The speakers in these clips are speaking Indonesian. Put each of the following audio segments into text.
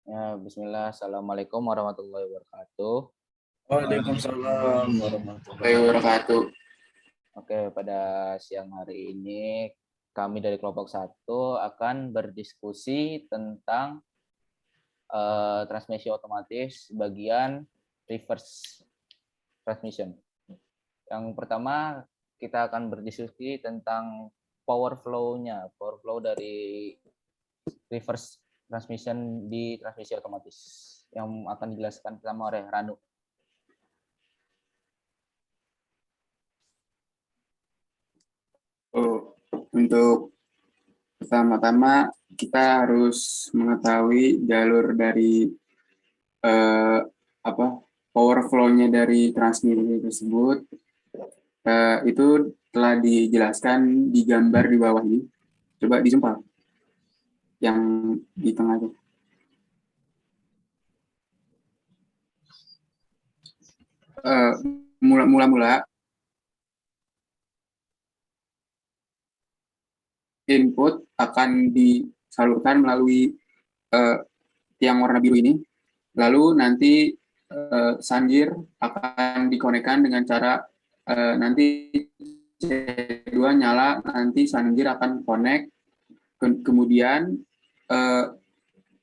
Ya, Bismillah. Assalamualaikum warahmatullahi wabarakatuh. Waalaikumsalam warahmatullahi wabarakatuh. Oke, pada siang hari ini kami dari kelompok 1 akan berdiskusi tentang transmisi otomatis bagian reverse transmission. Yang pertama kita akan berdiskusi tentang power flow-nya, power flow dari reverse transmission di transmisi otomatis yang akan dijelaskan pertama oleh Ranu. Untuk pertama-tama kita harus mengetahui jalur dari power flow-nya dari transmisi tersebut. Itu telah dijelaskan di gambar di bawah ini. Coba dijumpa yang di tengah itu. Mula-mula input akan disalurkan melalui tiang warna biru ini. Lalu nanti sanggir akan dikonekkan dengan cara nanti C2 nyala, nanti sanggir akan connect, kemudian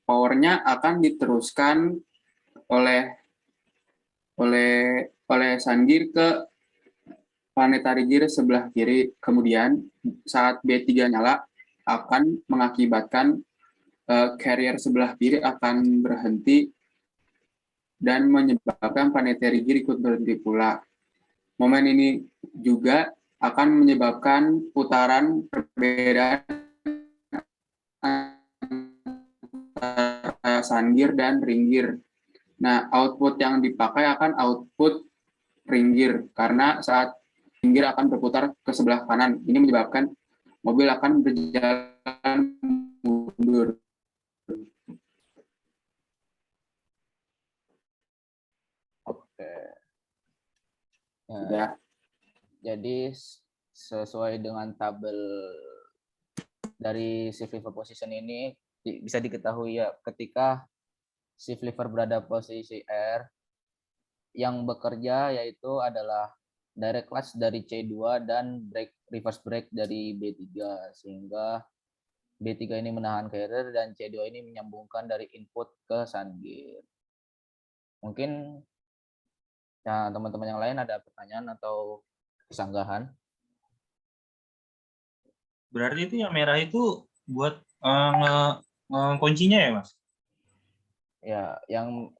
powernya akan diteruskan oleh sanggir ke planetary gear sebelah kiri. Kemudian saat B3 nyala akan mengakibatkan carrier sebelah kiri akan berhenti dan menyebabkan planetary gear ikut berhenti pula. Momen ini juga akan menyebabkan putaran perbedaan antara sun gear dan ring gear. Nah, output yang dipakai akan output ring gear karena saat ring gear akan berputar ke sebelah kanan. Ini menyebabkan mobil akan berjalan mundur. Ya, jadi sesuai dengan tabel dari shift lever position ini bisa diketahui ya, ketika shift lever berada posisi R, yang bekerja yaitu adalah direct clutch dari C2 dan reverse brake dari B3, sehingga B3 ini menahan carrier dan C2 ini menyambungkan dari input ke sun gear. Mungkin ya, teman-teman yang lain ada pertanyaan atau kesanggahan? Berarti itu yang merah itu buat kuncinya ya, Mas? Ya, yang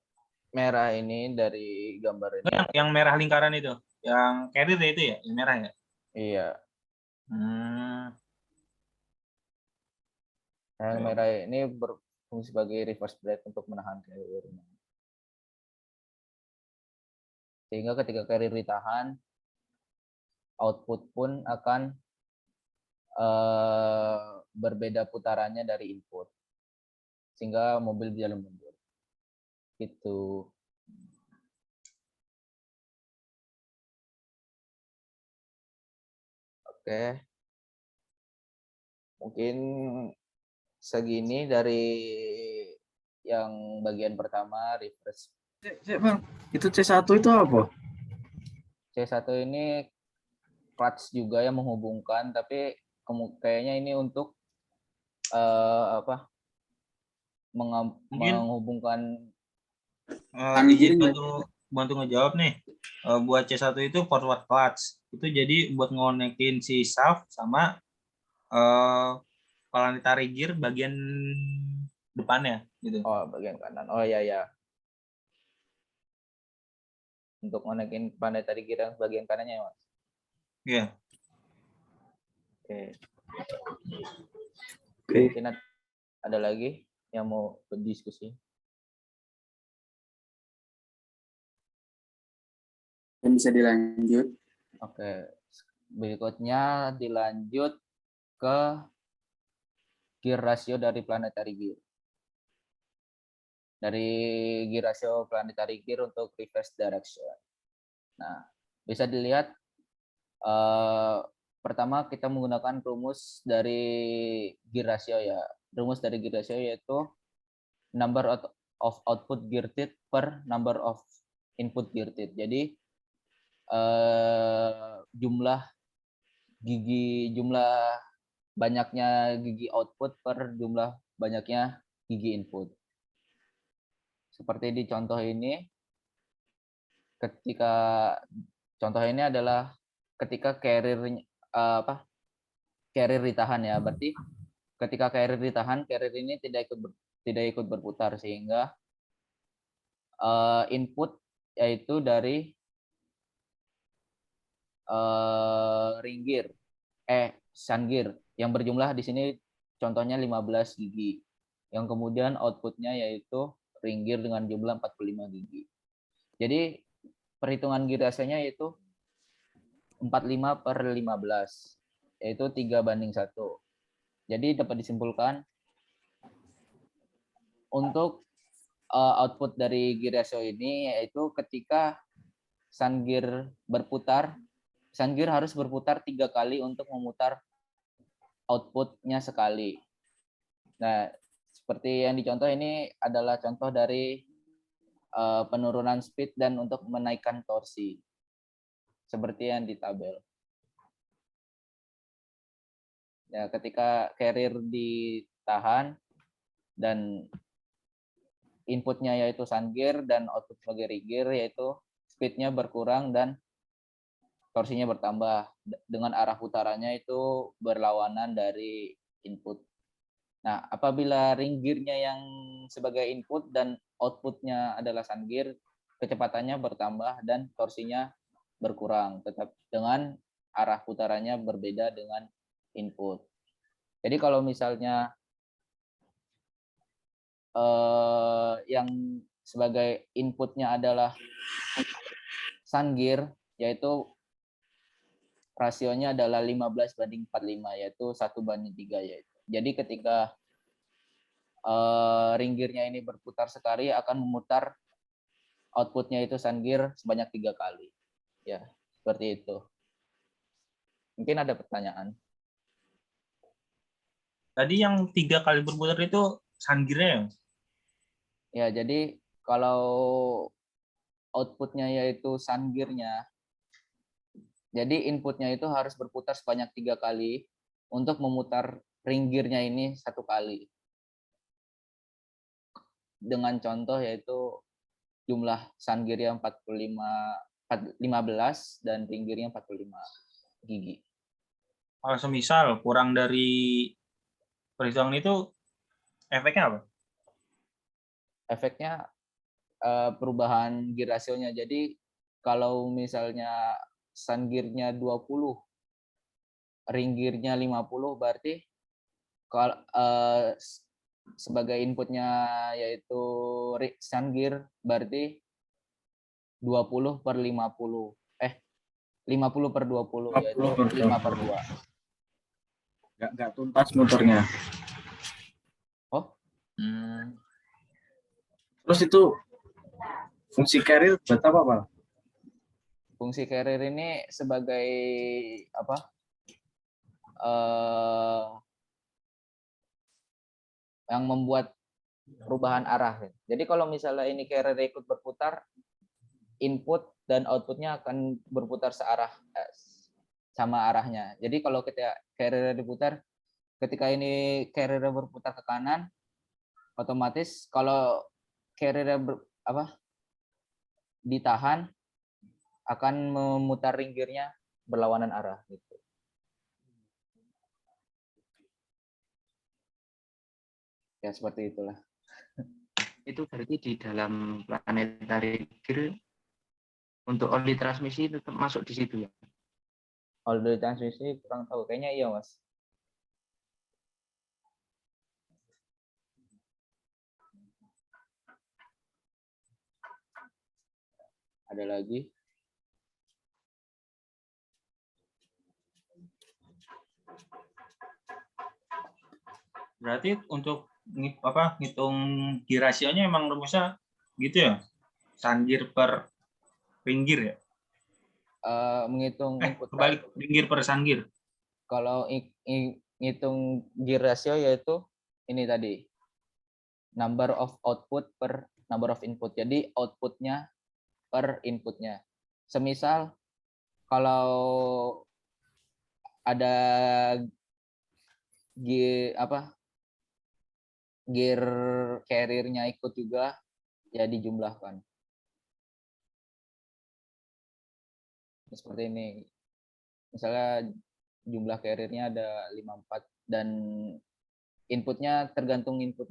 merah ini dari gambar ini. Yang merah lingkaran itu, yang carrier itu ya, yang merah ya? Iya. Yang merah ini berfungsi sebagai reverse brake untuk menahan carrier. Sehingga ketika carrier ditahan, output pun akan berbeda putarannya dari input, sehingga mobil berjalan mundur. Gitu. Oke. Mungkin segini dari yang bagian pertama, reverse. Bang, itu C1 itu apa? C1 ini clutch juga yang menghubungkan, tapi kayaknya ini untuk menghubungkan. Bantu ngejawab nih. Buat C1 itu forward clutch. Itu jadi buat ngonekin si shaft sama planetary gear bagian depannya gitu. Oh, bagian kanan. Oh ya ya. Untuk ngonekin planetary gear yang bagian kanannya ya, Mas? Iya. Oke. Mungkin ada lagi yang mau berdiskusi? Dan bisa dilanjut. Oke. Berikutnya dilanjut ke gear ratio dari planetary gear. Dari gear ratio planetary gear untuk reverse direction. Nah, bisa dilihat pertama kita menggunakan rumus dari gear ratio ya. Rumus dari gear ratio yaitu number of output gear teeth per number of input gear teeth. Jadi jumlah banyaknya gigi output per jumlah banyaknya gigi input. Seperti di contoh ini, adalah ketika carrier ditahan ya, berarti ketika carrier ditahan, carrier ini tidak ikut berputar, sehingga input yaitu dari sun gear yang berjumlah di sini contohnya 15 gigi, yang kemudian outputnya yaitu ring gear dengan jumlah 45 gigi. Jadi perhitungan gear ratio-nya yaitu 45/15, yaitu 3:1. Jadi dapat disimpulkan untuk output dari gear ratio ini yaitu ketika sun gear harus berputar 3 kali untuk memutar outputnya sekali. Nah, seperti yang dicontoh ini adalah contoh dari penurunan speed dan untuk menaikkan torsi, seperti yang di tabel. Ya, ketika carrier ditahan dan inputnya yaitu sun gear dan output sebagai ring gear, yaitu speednya berkurang dan torsinya bertambah dengan arah putarannya itu berlawanan dari input. Nah, apabila ring gear-nya yang sebagai input dan outputnya adalah sun gear, kecepatannya bertambah dan torsinya berkurang, tetap dengan arah putarannya berbeda dengan input. Jadi kalau misalnya yang sebagai inputnya adalah sun gear, yaitu rasionya adalah 15/45, yaitu 1:3, yaitu. Jadi ketika ring gear-nya ini berputar sekali, akan memutar outputnya itu sun gear sebanyak 3 kali. Ya, seperti itu. Mungkin ada pertanyaan. Tadi yang 3 kali berputar itu sun gear-nya ya? Ya, jadi kalau outputnya yaitu sun gear-nya, jadi inputnya itu harus berputar sebanyak 3 kali untuk memutar ring gear-nya ini 1 kali. Dengan contoh yaitu jumlah sun gear-nya 15 dan ring gear-nya 45 gigi. Kalau semisal kurang dari perhitungan itu, efeknya apa? Efeknya perubahan gear ratio-nya. Jadi kalau misalnya sun gear-nya 20, ring gear-nya 50, berarti kalau sebagai inputnya yaitu sun gear, berarti 20/50. 50/20, yaitu 5/2. Nggak tuntas motornya. Oh. Terus itu fungsi carrier buat apa, Pak? Fungsi carrier ini sebagai apa? Yang membuat perubahan arah. Jadi kalau misalnya ini carrier ikut berputar, input dan outputnya akan berputar searah sama arahnya. Jadi kalau kita carrier diputar, ketika ini carrier berputar ke kanan, otomatis kalau carrier ditahan akan memutar ring gear-nya berlawanan arah gitu. Ya seperti itulah. Itu berarti di dalam planetary gear untuk oli transmisi tetap masuk di situ ya? Oli transmisi kurang tahu, kayaknya iya Mas. Ada lagi? Berarti untuk ngitung gear ratio-nya emang rumusnya gitu ya? Sun gear per ring gear ya? Menghitung input kebalik, ring gear per sun gear. Kalau ngitung gear ratio yaitu ini tadi, number of output per number of input. Jadi outputnya per inputnya. Semisal kalau ada gear carrier-nya ikut juga, ya dijumlahkan. Seperti ini. Misalnya jumlah carrier-nya ada 54 dan inputnya tergantung input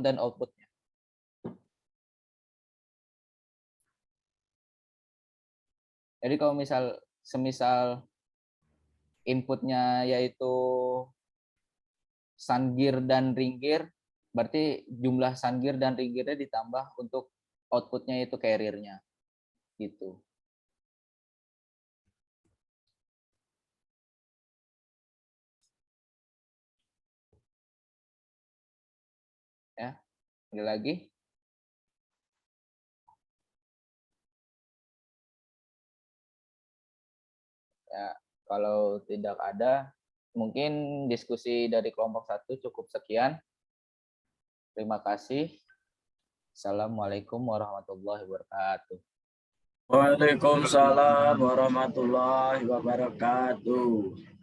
dan outputnya. Jadi kalau semisal inputnya yaitu sun gear dan ring gear, berarti jumlah sun gear dan ring gear-nya ditambah untuk outputnya itu carrier-nya. Gitu. Ya, ada lagi? Ya, kalau tidak ada, mungkin diskusi dari kelompok 1 cukup sekian. Terima kasih. Assalamualaikum warahmatullahi wabarakatuh. Waalaikumsalam warahmatullahi wabarakatuh.